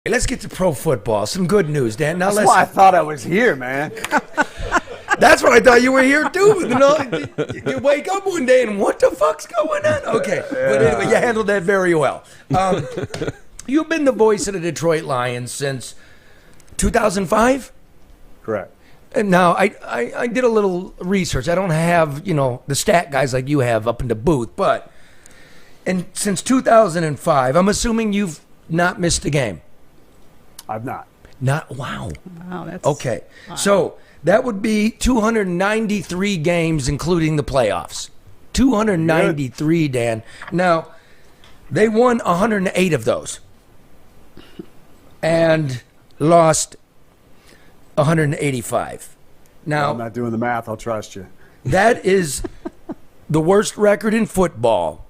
Let's get to pro football. Some good news, Dan. Now That's why I thought I was here, man. That's what I thought you were here too. You know, you wake up one day and what the fuck's going on? Okay, but anyway, you handled that very well. You've been the voice of the Detroit Lions since 2005. Correct. And now I did a little research. I don't have the stat guys like you have up in the booth, but since 2005, I'm assuming you've not missed a game. I've not. Wow. Wow, that's okay. Wow. So that would be 293 games, including the playoffs. 293, Dan. Now, they won 108 of those and lost 185. Now, I'm not doing the math. I'll trust you. That is the worst record in football,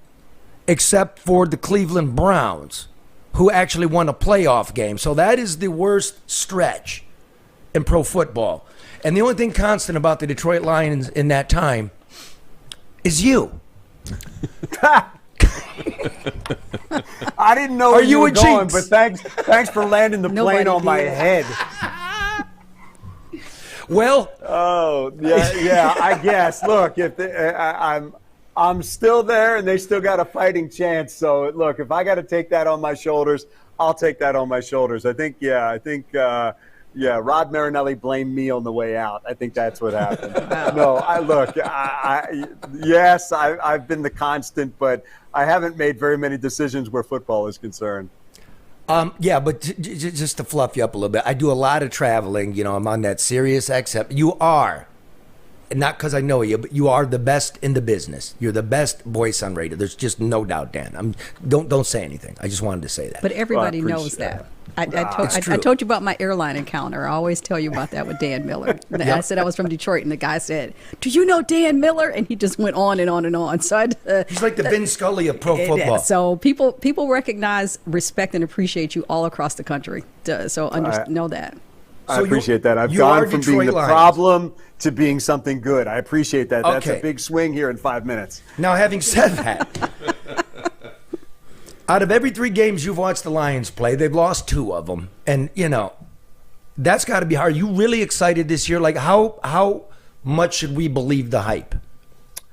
except for the Cleveland Browns, who actually won a playoff game. So that is the worst stretch in pro football. And the only thing constant about the Detroit Lions in that time is you. I didn't know where you were going, but thanks for landing the plane on my head. Well, yeah, I guess. Look, if I'm still there, and they still got a fighting chance. So, look, if I got to take that on my shoulders, I'll take that on my shoulders. I think Rod Marinelli blamed me on the way out. I think that's what happened. No, yes, I've been the constant, but I haven't made very many decisions where football is concerned. Yeah, but just to fluff you up a little bit, I do a lot of traveling. I'm on that Sirius XM. You are. Not because I know you, but you are the best in the business. You're the best voice on radio. There's just no doubt, Dan. Don't say anything. I just wanted to say that. But everybody knows that. I told you about my airline encounter. I always tell you about that with Dan Miller. I said I was from Detroit, and the guy said, "Do you know Dan Miller?" And he just went on and on and on. So he's like the Vin Scully of pro football. So people recognize, respect, and appreciate you all across the country. So know that. I appreciate that. I've gone from being the problem to being something good. I appreciate that. That's a big swing here in 5 minutes. Now, having said that, out of every 3 games you've watched the Lions play, they've lost 2 of them. And, that's got to be hard. Are you really excited this year? Like, how much should we believe the hype?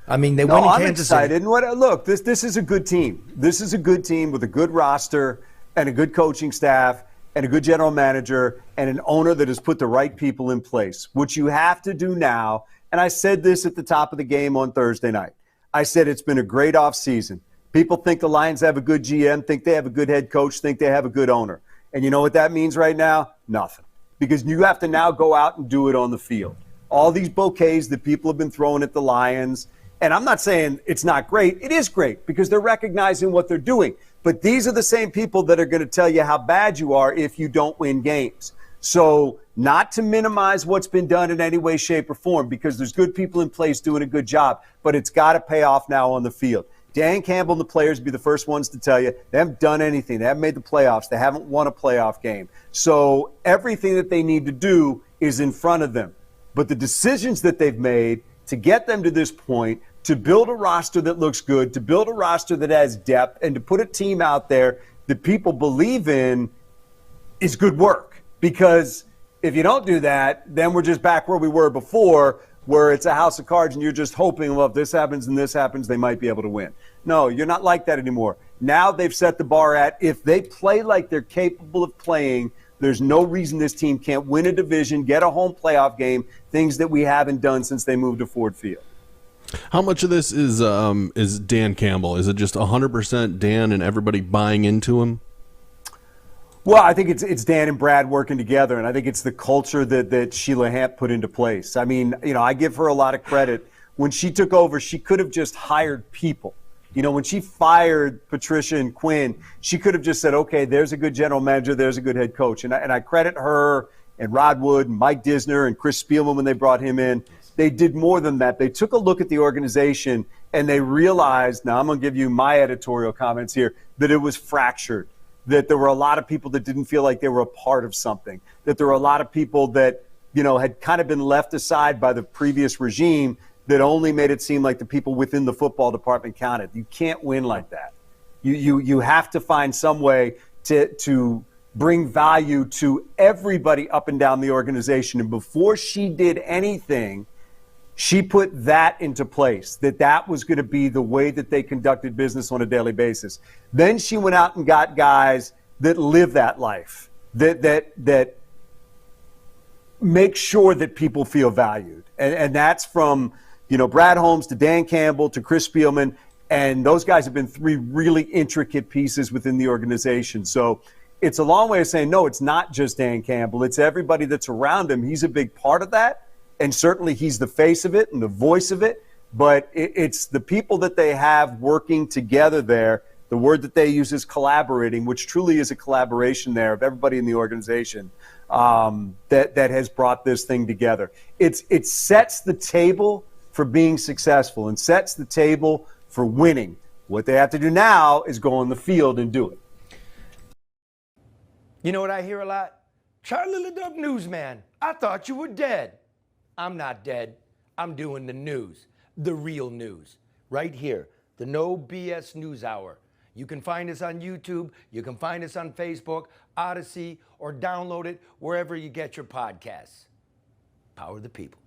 I mean, they went in Kansas City. I'm excited. And look, this is a good team. This is a good team with a good roster and a good coaching staff and a good general manager and an owner that has put the right people in place. What you have to do now, and I said this at the top of the game on Thursday night, I said it's been a great offseason. People think the Lions have a good GM, think they have a good head coach, think they have a good owner. And you know what that means right now? Nothing. Because you have to now go out and do it on the field. All these bouquets that people have been throwing at the Lions, and I'm not saying it's not great. It is great because they're recognizing what they're doing. But these are the same people that are going to tell you how bad you are if you don't win games. So not to minimize what's been done in any way, shape, or form, because there's good people in place doing a good job, but it's got to pay off now on the field. Dan Campbell and the players will be the first ones to tell you they haven't done anything. They haven't made the playoffs. They haven't won a playoff game. So everything that they need to do is in front of them. But the decisions that they've made to get them to this point, to build a roster that looks good, to build a roster that has depth, and to put a team out there that people believe in is good work. Because if you don't do that, then we're just back where we were before, where it's a house of cards and you're just hoping, well, if this happens and this happens, they might be able to win. No, you're not like that anymore. Now they've set the bar at, if they play like they're capable of playing, there's no reason this team can't win a division, get a home playoff game, things that we haven't done since they moved to Ford Field. How much of this is Dan Campbell? Is it just 100% Dan and everybody buying into him? Well, I think it's Dan and Brad working together, and I think it's the culture that Sheila Hamp put into place. I mean, I give her a lot of credit. When she took over, she could have just hired people. When she fired Patricia and Quinn, she could have just said, okay, there's a good general manager, there's a good head coach. And I credit her and Rod Wood and Mike Disner and Chris Spielman when they brought him in. They did more than that. They took a look at the organization and they realized, now I'm going to give you my editorial comments here, that it was fractured, that there were a lot of people that didn't feel like they were a part of something, that there were a lot of people that, had kind of been left aside by the previous regime that only made it seem like the people within the football department counted. You can't win like that. You have to find some way to bring value to everybody up and down the organization. And before she did anything, she put that into place, that was going to be the way that they conducted business on a daily basis. Then she went out and got guys that live that life, that make sure that people feel valued. And that's from, Brad Holmes to Dan Campbell to Chris Spielman. And those guys have been three really intricate pieces within the organization. So it's a long way of saying, no, it's not just Dan Campbell. It's everybody that's around him. He's a big part of that. And certainly he's the face of it and the voice of it. But it's the people that they have working together there. The word that they use is collaborating, which truly is a collaboration there of everybody in the organization that has brought this thing together. It sets the table for being successful and sets the table for winning. What they have to do now is go on the field and do it. You know what I hear a lot? Charlie LeDuff newsman, I thought you were dead. I'm not dead. I'm doing the news, the real news, right here, the No BS News Hour. You can find us on YouTube. You can find us on Facebook, Odyssey, or download it wherever you get your podcasts. Power the people.